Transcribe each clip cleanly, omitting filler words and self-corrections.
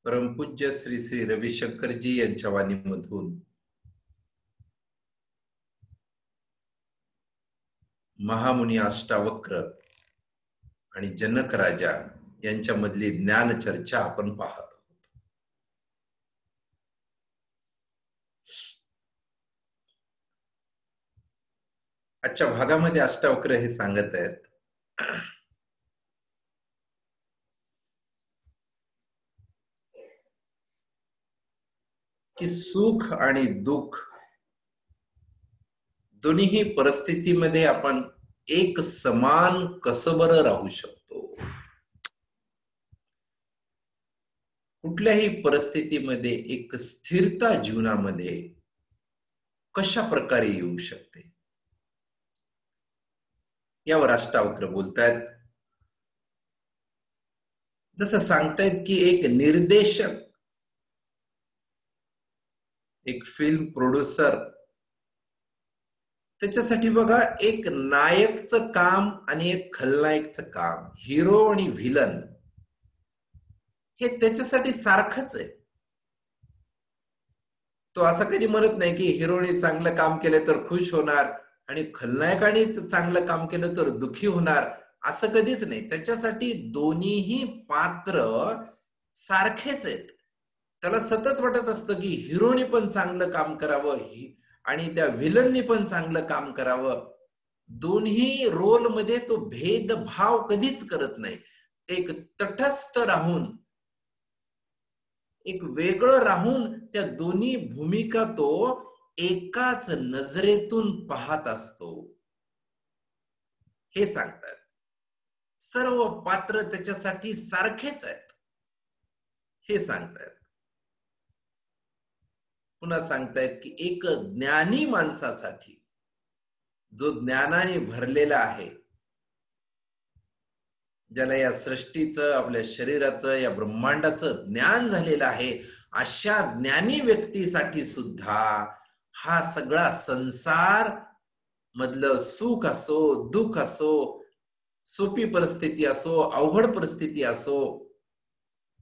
परमपूज्य श्री श्री रविशंकरजी यांच्या वाणीमधून महामुनी अष्टावक्र आणि जनक राजा यांच्यामधली ज्ञान चर्चा आपण पाहत आहोत. आजच्या भागामध्ये अष्टावक्र हे सांगत आहेत की सुख आणि दुःख दोन्ही परिस्थितीमध्ये आपण एक समान कसं बरं राहू शकतो. कुठल्याही परिस्थितीमध्ये एक स्थिरता जीवनामध्ये कशा प्रकारे येऊ शकते यावर अष्टावक्र बोलतायत. जसं सांगतायत की एक निर्देशक, एक फिल्म प्रोड्युसर, त्याच्यासाठी बघा एक नायकचं काम आणि एक खलनायकचं काम, हिरो आणि व्हिलन, हे त्याच्यासाठी सारखंच आहे. तो असं कधी म्हणत नाही की हिरोने चांगलं काम केलं तर खुश होणार आणि खलनायकाने चांगलं काम केलं तर दुःखी होणार, असं कधीच नाही. त्याच्यासाठी दोन्हीही पात्र सारखेच आहेत. त्याला सतत वाटत असतं की हिरोने पण चांगलं काम करावं आणि त्या व्हिलननी पण चांगलं काम करावं. दोन्ही रोल मध्ये तो भेदभाव कधीच करत नाही. एक तटस्थ राहून, एक वेगळं राहून त्या दोन्ही भूमिका तो एकाच नजरेतून पाहत असतो, हे सांगतात. सर्व पात्र त्याच्यासाठी सारखेच आहेत हे सांगतायत. पुन्हा सांगतायत की एक ज्ञानी माणसासाठी, जो ज्ञानाने भरलेला आहे, ज्याला या सृष्टीचं, आपल्या शरीराचं, या ब्रह्मांडाचं ज्ञान झालेलं आहे, अशा ज्ञानी व्यक्तीसाठी सुद्धा हा सगळा संसार मधलं सुख असो, दुःख असो, सोपी परिस्थिती असो, अवघड परिस्थिती असो,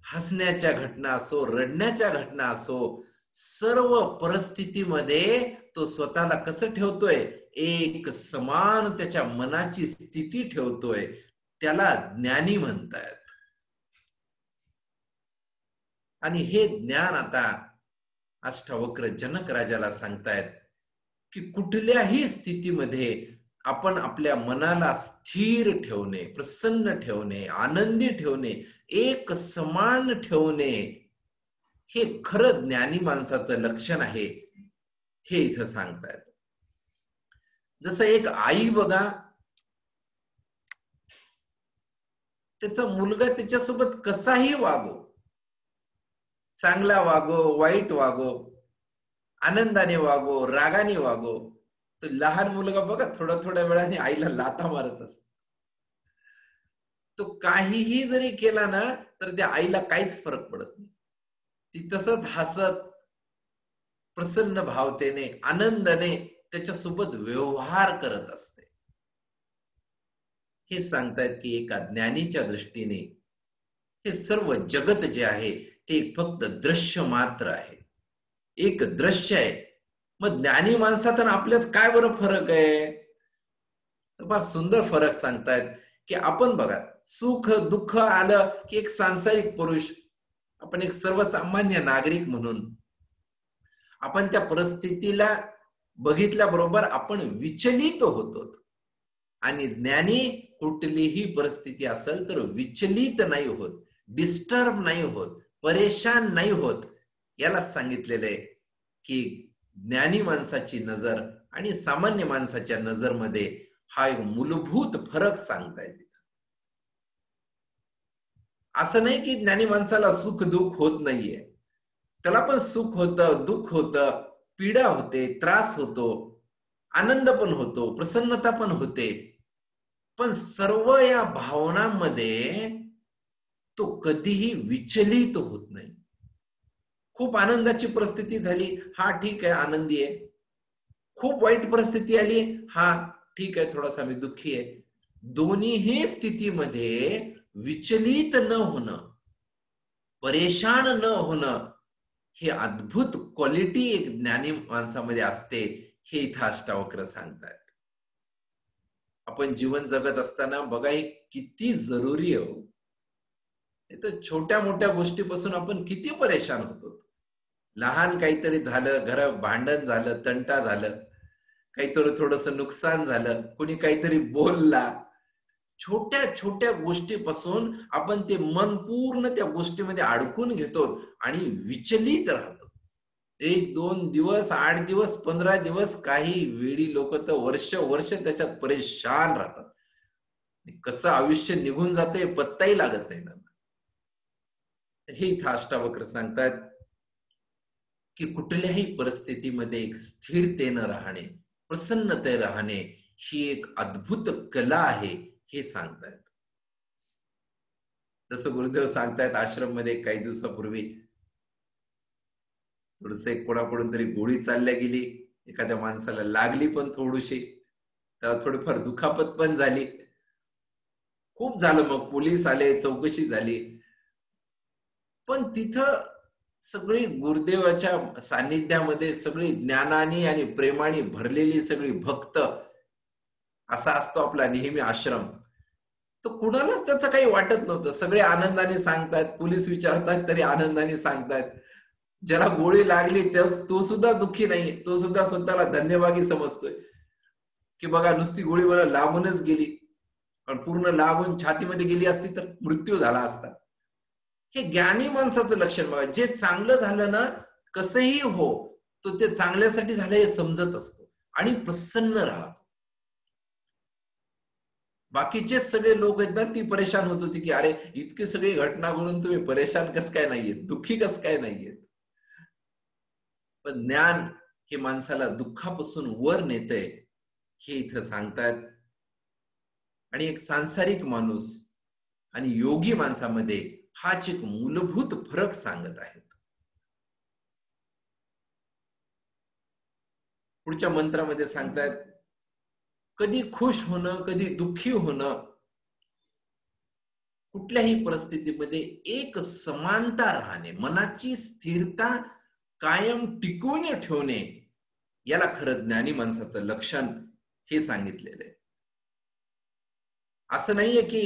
हसण्याच्या घटना असो, रडण्याच्या घटना असो, सर्व परिस्थितीमध्ये तो स्वतःला कसं ठेवतोय, एक समान त्याच्या मनाची स्थिती ठेवतोय, त्याला ज्ञानी म्हणतायत. आणि हे ज्ञान आता अष्टावक्र जनक राजाला सांगतायत की कुठल्याही स्थितीमध्ये आपण आपल्या मनाला स्थिर ठेवणे, प्रसन्न ठेवणे, आनंदी ठेवणे, एक समान ठेवणे, हे खरं ज्ञानी माणसाचं लक्षण आहे, हे इथं सांगतायत. जसं एक आई बघा, त्याचा मुलगा त्याच्यासोबत कसाही वागो, चांगला वागो, वाईट वागो, आनंदाने वागो, रागाने वागो, तर लहान मुलगा बघा थोड्या वेळाने आईला लाथा मारत असतो. तो काहीही जरी केला ना तर त्या आईला काहीच फरक पडत नाही. ती तसंच हसत, प्रसन्न भावतेने, आनंदाने त्याच्यासोबत व्यवहार करत असते. हे सांगतायत की एका ज्ञानीच्या दृष्टीने हे सर्व जगत जे आहे ते फक्त दृश्य मात्र आहे, एक दृश्य आहे. मग ज्ञानी माणसात आणि आपल्यात काय बरं फरक आहे? तर फार सुंदर फरक सांगतायत की आपण बघा, सुख दुःख आलं की एक सांसारिक पुरुष, आपण एक सर्वसामान्य नागरिक म्हणून आपण त्या परिस्थितीला बघितल्याबरोबर आपण विचलित होतो. आणि ज्ञानी कुठलीही परिस्थिती असेल तर विचलित नाही होत, डिस्टर्ब नाही होत, परेशान नाही होत. याला सांगितलेलं आहे की ज्ञानी माणसाची नजर आणि सामान्य माणसाच्या नजरमध्ये हा एक मूलभूत फरक सांगतायत. असं नाही की ज्ञानी माणसाला सुख दुःख होत नाहीये, त्याला पण सुख होतं, दुःख होतं, पीडा होते, त्रास होतो, आनंद पण होतो, प्रसन्नता पण होते. पण सर्व या भावनांमध्ये तो कधीही विचलित होत नाही. खूप आनंदाची परिस्थिती झाली, हा ठीक आहे, आनंदी आहे. खूप वाईट परिस्थिती आली, हा ठीक आहे, थोडासा मी दुःखी आहे. दोन्हीही स्थितीमध्ये विचलित न होणं, परेशान न होणं हे अद्भुत क्वालिटी एक ज्ञानी माणसामध्ये असते, हे इथं अष्टावक्र सांगतात. आपण जीवन जगत असताना बघा हे किती जरुरी आहे. तर छोट्या मोठ्या गोष्टीपासून आपण किती परेशान होतो. लहान काहीतरी झालं, घरात भांडण झालं, तंटा झालं, काहीतरी थोडस नुकसान झालं, कुणी काहीतरी बोलला, छोट्या छोट्या गोष्टीपासून आपण ते मन पूर्ण त्या गोष्टीमध्ये अडकून घेतो आणि विचलित राहतो. 1-2 दिवस, 8 दिवस, 15 दिवस, काही वेळी लोक तर वर्ष वर्ष त्याच्यात परेशान राहतात. कसं आयुष्य निघून जाते पत्ताही लागत नाही त्यांना. हे इथं अष्टावक्र सांगतात की कुठल्याही परिस्थितीमध्ये एक स्थिरतेनं राहणे, प्रसन्नते राहणे ही एक अद्भुत कला आहे, हे सांगतायत. जसं गुरुदेव सांगतायत, आश्रम मध्ये काही दिवसापूर्वी थोडस एक कोणाकडून तरी गोळी चालल्या गेली, एखाद्या माणसाला लागली पण थोडीशी, तेव्हा थोडीफार दुखापत पण झाली. खूप झालं, मग पोलीस आले, चौकशी झाली. पण तिथं सगळी गुरुदेवाच्या सान्निध्यामध्ये सगळी ज्ञानाने आणि प्रेमाने भरलेली सगळी भक्त, असा असतो आपला नेहमी आश्रम, तर कुणालाच त्याचं काही वाटत नव्हतं. सगळे आनंदाने सांगतात, पोलीस विचारतात तरी आनंदाने सांगतात. ज्याला गोळी लागली तो सुद्धा दुःखी नाहीये, तो सुद्धा स्वतःला धन्यभागी समजतोय की बघा नुसती गोळी मला लागूनच गेली, पण पूर्ण लागून छातीमध्ये गेली असती तर मृत्यू झाला असता. हे ज्ञानी माणसाचं लक्षण बघा. जे चांगलं झालं ना, कसंही हो, तो ते चांगल्यासाठी झालं हे समजत असतो आणि प्रसन्न राहतो. बाकीचे सगळे लोक आहेत ना, ती परेशान होत होती की अरे इतकी सगळी घटना घडून तुम्ही परेशान कस काय नाहीयेत, दुःखी कस काय नाहीयेत. पण ज्ञान हे माणसाला दुःखापासून वर नेतंय, हे इथं सांगतात. आणि एक सांसारिक माणूस आणि योगी माणसामध्ये हाच एक मूलभूत फरक सांगत आहेत. पुढच्या मंत्रामध्ये सांगतात, कधी खुश होणं, कधी दुःखी होणं, कुठल्याही परिस्थितीमध्ये एक समानता राहणे, मनाची स्थिरता कायम टिकवून ठेवणे, याला खरं ज्ञानी माणसाचं लक्षण हे सांगितलेलं आहे. असं नाहीये की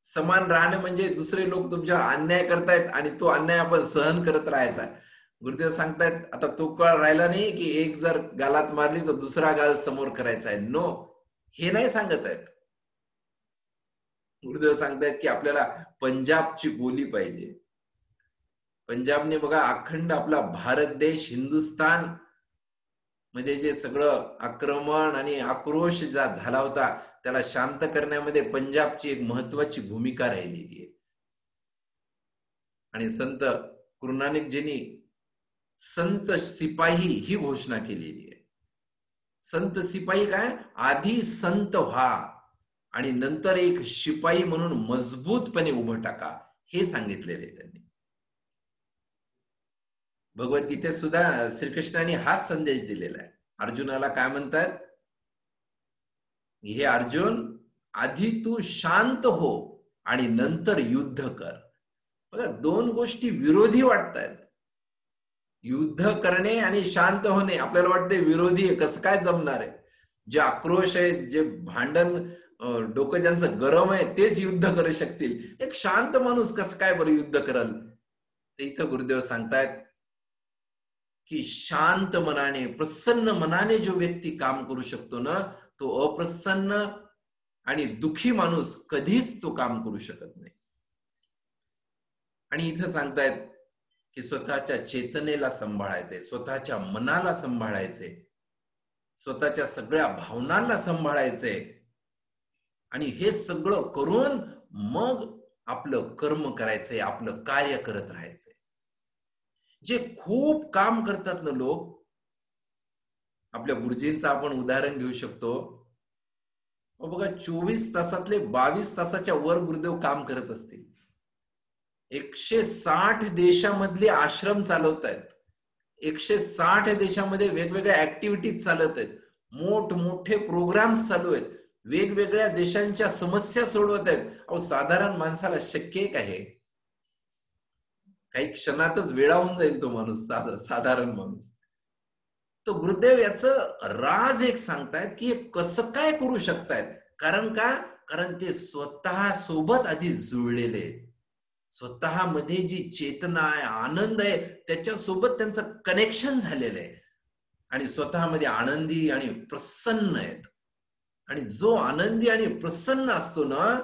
समान राहणं म्हणजे दुसरे लोक तुमच्या अन्याय करतायत आणि तो अन्याय आपण सहन करत राहायचा. गुरुदेव सांगतायत, आता तो काळ राहिला नाही की एक जर गालात मारली तर दुसरा गाल समोर करायचा आहे. नो, हे नाही सांगत आहेत. गुरुदेव सांगतायत की आपल्याला पंजाबची बोली पाहिजे. पंजाबने बघा अखंड आपला भारत देश, हिंदुस्थान म्हणजे जे सगळं आक्रमण आणि आक्रोश झाला होता, त्याला शांत करण्यामध्ये पंजाबची एक महत्वाची भूमिका राहिलेली आहे. आणि संत गुरु नानकजींनी संत सिपाही ही घोषणा केलेली आहे. संत सिपाही काय, आधी संत व्हा आणि नंतर एक शिपाई म्हणून मजबूतपणे उभं टाका, हे सांगितलेले त्यांनी. भगवद्गीतेत सुद्धा श्रीकृष्णाने हाच संदेश दिलेला आहे. अर्जुनाला काय म्हणतात, हे अर्जुन, आधी तू शांत हो आणि नंतर युद्ध कर. बघा, दोन गोष्टी विरोधी वाटतायत. युद्ध करणे आणि शांत होणे आपल्याला वाटते विरोधी आहे, कसं काय जमणार आहे. जे आक्रोश आहे, जे भांडण, डोकं ज्यांचं गरम आहे तेच युद्ध करू शकतील, एक शांत माणूस कसं काय बरं युद्ध करल. तर इथं गुरुदेव सांगतायत की शांत मनाने, प्रसन्न मनाने जो व्यक्ती काम करू शकतो ना, तो अप्रसन्न आणि दुःखी माणूस कधीच तो काम करू शकत नाही. आणि इथं सांगतायत की स्वतःच्या चेतनेला सांभाळायचंय, स्वतःच्या मनाला सांभाळायचंय, स्वतःच्या सगळ्या भावनांना सांभाळायचंय आणि हे सगळं करून मग आपलं कर्म करायचंय, आपलं कार्य करत राहायचंय. जे खूप काम करतात ना लोक, आपल्या गुरुजींचं आपण उदाहरण घेऊ शकतो. बघा, 24 तासातले 22 तासाच्या वर गुरुदेव काम करत असतील. 160 देशामधले आश्रम चालवत आहेत. 160 देशामध्ये वेगवेगळ्या ऍक्टिव्हिटीज चालत आहेत, मोठमोठे प्रोग्राम्स चालू आहेत, वेगवेगळ्या देशांच्या समस्या सोडवत आहेत. अहो, साधारण माणसाला शक्य आहे का हे? काही क्षणातच वेडावून जाईल तो माणूस, साधारण माणूस. तो गुरुदेव याचं राज एक सांगतायत की हे कसं काय करू शकतायत. कारण का? कारण ते स्वतः सोबत आधी जुळलेले आहेत. स्वतःमध्ये जी चेतना आहे, आनंद आहे, त्याच्यासोबत त्यांचं कनेक्शन झालेलं आहे आणि स्वतःमध्ये आनंदी आणि प्रसन्न आहेत. आणि जो आनंदी आणि प्रसन्न असतो ना,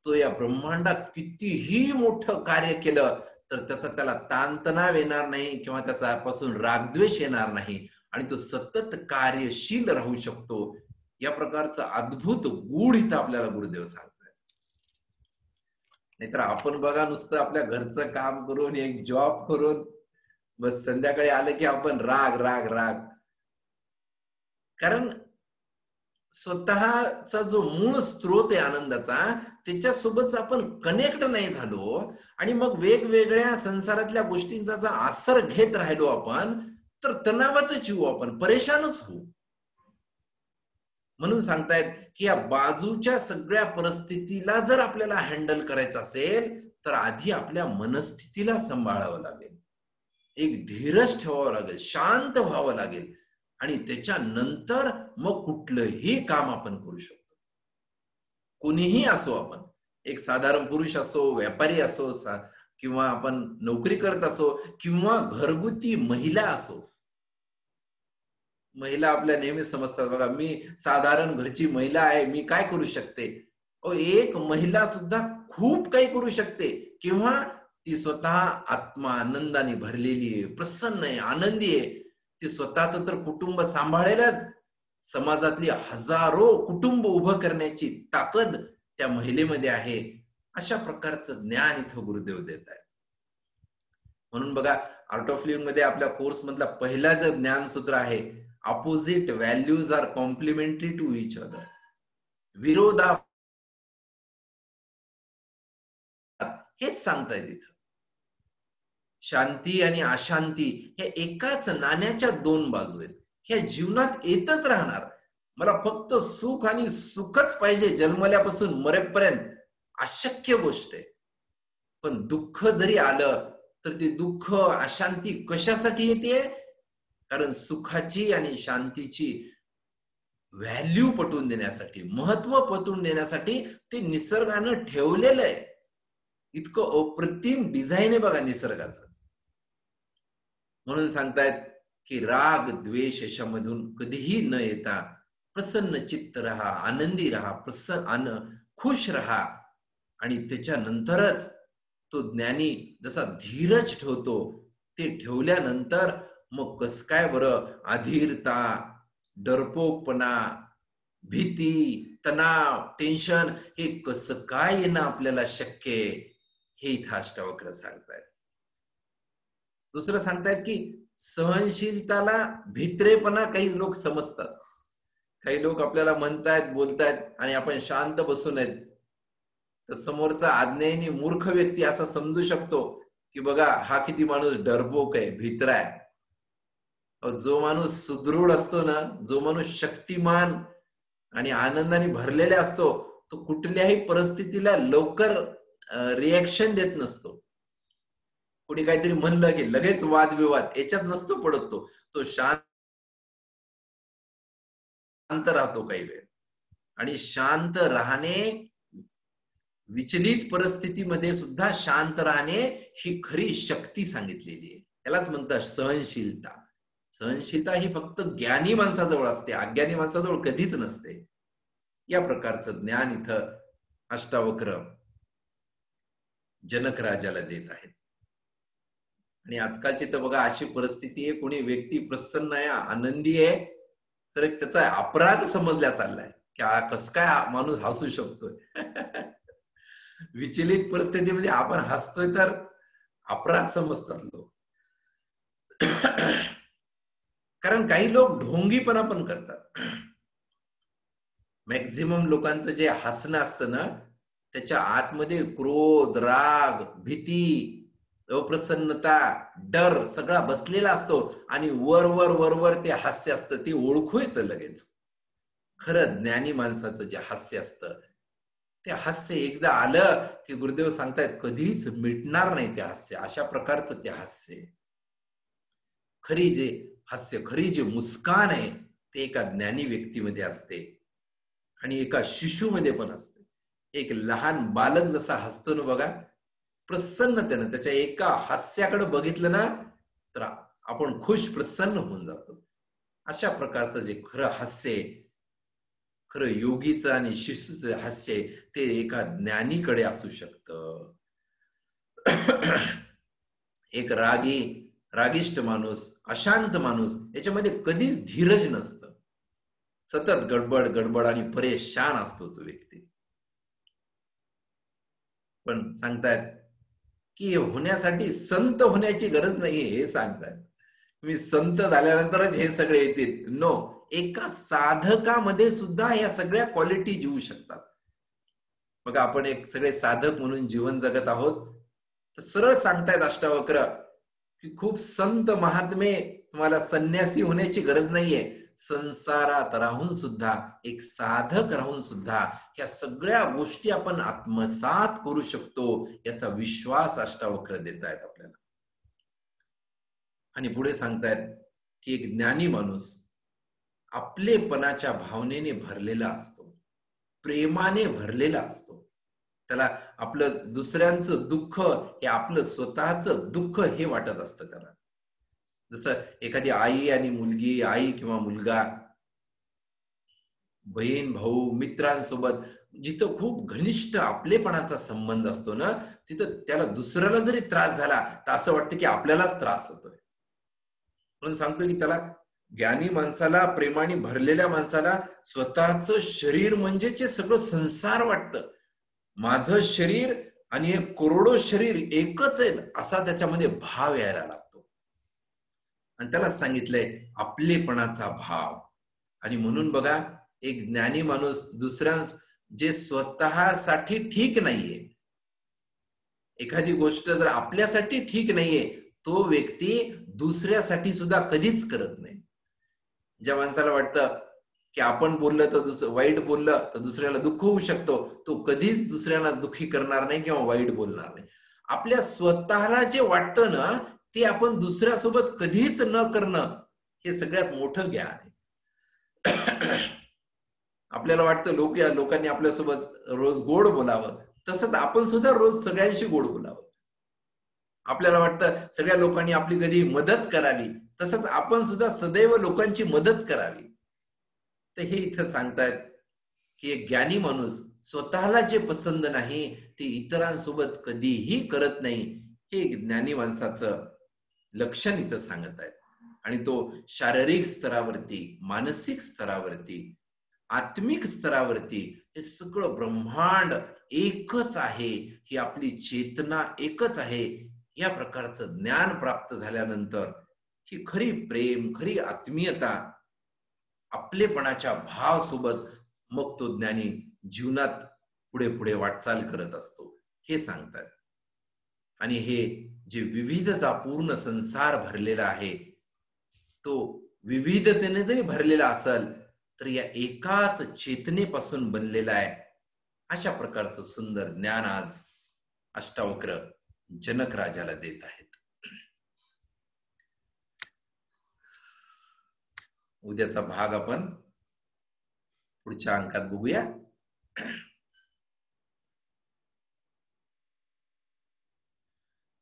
तो या ब्रह्मांडात कितीही मोठं कार्य केलं तर त्याला ताणतणाव येणार नाही किंवा त्याच्यापासून रागद्वेष येणार नाही आणि तो सतत कार्यशील राहू शकतो. या प्रकारचं अद्भुत गूढ इथं आपल्याला गुरुदेव सांगतात. नाहीतर आपण बघा, नुसतं आपल्या घरचं काम करून, एक जॉब करून, बस संध्याकाळी आलं की आपण राग राग राग. कारण स्वतःचा जो मूळ स्रोत आहे आनंदाचा, त्याच्यासोबत आपण कनेक्ट नाही झालो आणि मग वेगवेगळ्या संसारातल्या गोष्टींचा जर आसर घेत राहिलो आपण, तर तणावातच येऊ, आपण परेशानच होऊ. म्हणून सांगतायत की या बाजूच्या सगळ्या परिस्थितीला जर आपल्याला हँडल करायचं असेल तर आधी आपल्या मनस्थितीला सांभाळावं लागेल, एक धीरज ठेवावं लागेल, शांत व्हावं लागेल आणि त्याच्यानंतर मग कुठलंही काम आपण करू शकतो. कोणीही असो, आपण एक साधारण पुरुष असो, व्यापारी असो, किंवा आपण नोकरी करत असो किंवा घरगुती महिला असो. महिला आपल्या नेहमी समजतात बघा, मी साधारण घरची महिला आहे, मी काय करू शकते. एक महिला सुद्धा खूप काही करू शकते. किंवा ती स्वतः आत्मा आनंदाने भरलेली आहे, प्रसन्न आहे, आनंदी आहे. ती स्वतःच तर कुटुंब सांभाळेलच, समाजातली हजारो कुटुंब उभं करण्याची ताकद त्या महिलेमध्ये आहे. अशा प्रकारचं ज्ञान इथं गुरुदेव देत आहे. म्हणून बघा, आर्ट ऑफ लिव्हिंग मध्ये आपल्या कोर्स मधला पहिला जे ज्ञानसूत्र आहे, opposite values are complementary to each other. विरोधा हेच सांगताय तिथं. शांती आणि अशांती हे एकाच नाण्याच्या दोन बाजू आहेत. ह्या जीवनात येतच राहणार. मला फक्त सुख आणि सुखच पाहिजे जन्मल्यापासून मरेपर्यंत, अशक्य गोष्ट आहे. पण दुःख जरी आलं तर ते दुःख, अशांती कशासाठी येते? कारण सुखाची आणि शांतीची व्हॅल्यू पटवून देण्यासाठी, महत्व पटवून देण्यासाठी ते निसर्गानं ठेवलेलं आहे. इतकं अप्रतिम डिझाईन आहे बघा निसर्गाचं. म्हणून सांगतायत की राग द्वेष याच्यामधून कधीही न येता प्रसन्न चित्त राहा, आनंदी राहा, प्रसन्न खुश राहा. आणि त्याच्यानंतरच तो ज्ञानी जसा धीरज ठेवतो, ते ठेवल्यानंतर मग कस काय बरं अधीरता, डरपोकपणा, भीती, तणाव, टेन्शन हे कसं काय येणं आपल्याला शक्य आहे, हे इथं अष्टावक्र सांगतायत. दुसरं सांगतायत की सहनशीलताला भित्रेपणा काही लोक समजतात. काही लोक आपल्याला म्हणतायत, बोलतायत आणि आपण शांत बसून आहेत, तर समोरचा आज्ञेने मूर्ख व्यक्ती असा समजू शकतो की बघा हा किती माणूस डरपोक आहे, भित्रा आहे. जो माणूस सुदृढ असतो ना, जो माणूस शक्तिमान आणि आनंदाने भरलेला असतो, तो कुठल्याही परिस्थितीला लवकर रिएक्शन देत नसतो. कुणी काहीतरी म्हणलं की लगेच वादविवाद याच्यात नसतो पडत. तो शांत राहतो काही वेळ. आणि शांत राहणे, विचलित परिस्थितीमध्ये सुद्धा शांत राहणे ही खरी शक्ती सांगितलेली आहे. त्यालाच म्हणतात सहनशीलता. सहनशीलता ही फक्त ज्ञानी माणसाजवळ असते, अज्ञानी माणसाजवळ कधीच नसते. या प्रकारचं ज्ञान इथं अष्टावक्र जनक राजाला देत आहेत. आणि आजकालची तर बघा अशी परिस्थिती आहे, कोणी व्यक्ती प्रसन्न आहे, आनंदी आहे, तर एक त्याचा अपराध समजल्या चाललाय की कस काय माणूस हसू शकतोय. विचलित परिस्थितीमध्ये आपण हसतोय तर अपराध समजतात लोक. कारण काही लोक ढोंगीपणा पण करतात. मॅक्झिमम लोकांचं जे हसणं असतं ना, त्याच्या आतमध्ये क्रोध, राग, भीती, अप्रसन्नता, डर सगळा बसलेला असतो आणि वर ते हास्य असतं, ते ओळखू येतं लगेच. खरं ज्ञानी माणसाचं जे हास्य असतं ते हास्य एकदा आलं की गुरुदेव सांगतायत कधीच मिटणार नाही ते हास्य. अशा प्रकारचं ते हास्य आहे. खरी जे हास्य, खरी जे मुस्कान आहे ते एका ज्ञानी व्यक्तीमध्ये असते आणि एका शिशूमध्ये पण असते. एक लहान बालक जसा हसतो ना बघा, प्रसन्नतेनं त्याच्या एका हास्याकडे बघितलं ना तर आपण खुश प्रसन्न होऊन जातो. अशा प्रकारचं जे खरं हास्य आहे, खरं योगीचं आणि शिशूचं हास्य आहे, ते एका ज्ञानीकडे असू शकतं. एक रागिष्ट माणूस, अशांत माणूस याच्यामध्ये कधीच धीरज नसतं. सतत गडबड गडबड आणि परेशान असतो तो व्यक्ती. पण सांगतायत की होण्यासाठी संत होण्याची गरज नाहीये हे सांगतायत. तुम्ही संत झाल्यानंतरच हे सगळे येतील. नो, एका साधकामध्ये सुद्धा या सगळ्या क्वालिटी येऊ शकतात. बघा आपण एक सगळे साधक म्हणून जीवन जगत आहोत, तर सरळ सांगतायत अष्टावक्र की खूप संत महात्मे तुम्हाला संन्यासी होण्याची गरज नाहीये. संसारात राहून सुद्धा, एक साधक राहून सुद्धा या सगळ्या गोष्टी आपण आत्मसात करू शकतो याचा विश्वास अष्टावक्र देत आहेत आपल्याला. आणि पुढे सांगतायत की एक ज्ञानी माणूस आपलेपणाच्या भावनेने भरलेला असतो, प्रेमाने भरलेला असतो. त्याला आपलं दुसऱ्यांचं दुःख हे आपलं स्वतःचं दुःख हे वाटत असतं त्याला. जसं एखादी आई आणि मुलगी, आई किंवा मुलगा, बहीण भाऊ मित्रांसोबत जिथं खूप घनिष्ठ आपलेपणाचा संबंध असतो ना, तिथं त्याला दुसऱ्याला जरी त्रास झाला तर असं वाटतं की आपल्यालाच त्रास होतोय. म्हणून सांगतो की त्याला ज्ञानी माणसाला, प्रेमाने भरलेल्या माणसाला स्वतःचं शरीर म्हणजेच सगळं संसार वाटतं. माझं शरीर आणि एक करोडो शरीर एकच आहे असा त्याच्यामध्ये भाव यायला लागतो. आणि त्याला सांगितलंय आपलेपणाचा भाव. आणि म्हणून बघा एक ज्ञानी माणूस दुसऱ्या जे स्वतःसाठी ठीक नाहीये, एखादी गोष्ट जर आपल्यासाठी ठीक नाहीये, तो व्यक्ती दुसऱ्यासाठी सुद्धा कधीच करत नाही. ज्या माणसाला वाटतं की आपण बोललं तर वाईट बोललं तर दुसऱ्याला दुःख होऊ शकतो, तो कधीच दुसऱ्याला दुःखी करणार नाही किंवा वाईट बोलणार नाही. आपल्या स्वतःला जे वाटतं ना ते आपण दुसऱ्यासोबत कधीच न करणं हे सगळ्यात मोठं ज्ञान आहे. आपल्याला वाटतं लोकांनी आपल्यासोबत रोज गोड बोलावं, तसंच आपण सुद्धा रोज सगळ्यांशी गोड बोलावं. आपल्याला वाटतं सगळ्या लोकांनी आपली कधी मदत करावी, तसंच आपण सुद्धा सदैव लोकांची मदत करावी. तर हे इथं सांगतायत की एक ज्ञानी माणूस स्वतःला जे पसंत नाही ते इतरांसोबत कधीही करत नाही. हे एक ज्ञानी माणसाचं लक्षण इथं सांगत आहेत. आणि तो शारीरिक स्तरावरती, मानसिक स्तरावरती, आत्मिक स्तरावरती हे सगळं ब्रह्मांड एकच आहे, ही आपली चेतना एकच आहे, या प्रकारचं ज्ञान प्राप्त झाल्यानंतर ही खरी प्रेम, खरी आत्मीयता, आपलेपणाच्या भाव सोबत मग तो ज्ञानी जीवनात पुढे पुढे वाटचाल करत असतो हे सांगतात. आणि हे जे विविधतापूर्ण संसार भरलेला आहे तो विविधतेने जरी भरलेला असेल तर या एकाच चेतनेपासून बनलेला आहे. अशा प्रकारचं सुंदर ज्ञान आज अष्टावक्र जनक राजाला देत आहेत. उद्याचा भाग आपण पुढच्या अंकात बघूया.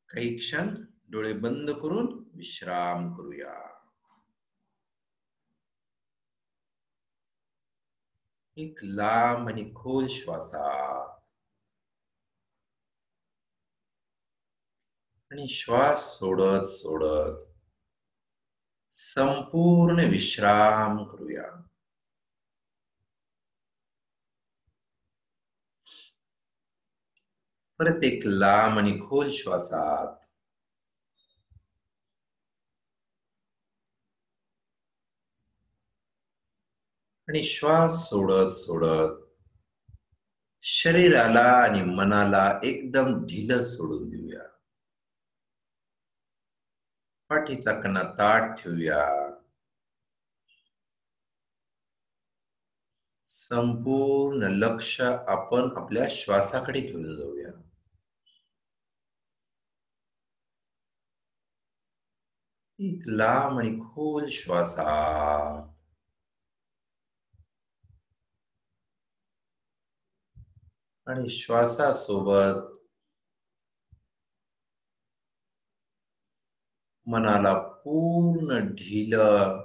काही क्षण डोळे बंद करून विश्राम करूया. एक लांब आणि खोल श्वासात आणि श्वास सोडत सोडत संपूर्ण विश्राम करूया. परत एक लांब आणि खोल श्वासात आणि श्वास सोडत सोडत शरीराला आणि मनाला एकदम ढिलं सोडून देऊया. पाठीचा कणा ताठ ठेवूया. संपूर्ण लक्ष आपण आपल्या श्वासाकडे घेऊन जाऊया. एक लांब आणि खोल श्वासात आणि श्वासासोबत मनाला पूर्ण ढिलं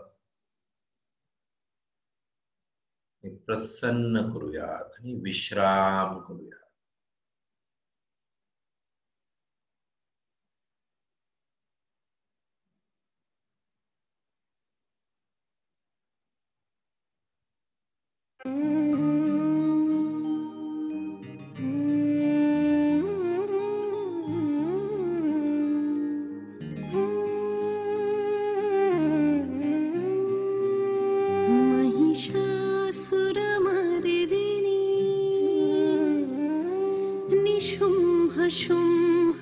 आणि प्रसन्न करूयात आणि विश्राम करूया. महिषासुरमर्दिनी निशुम्भ शुम्भ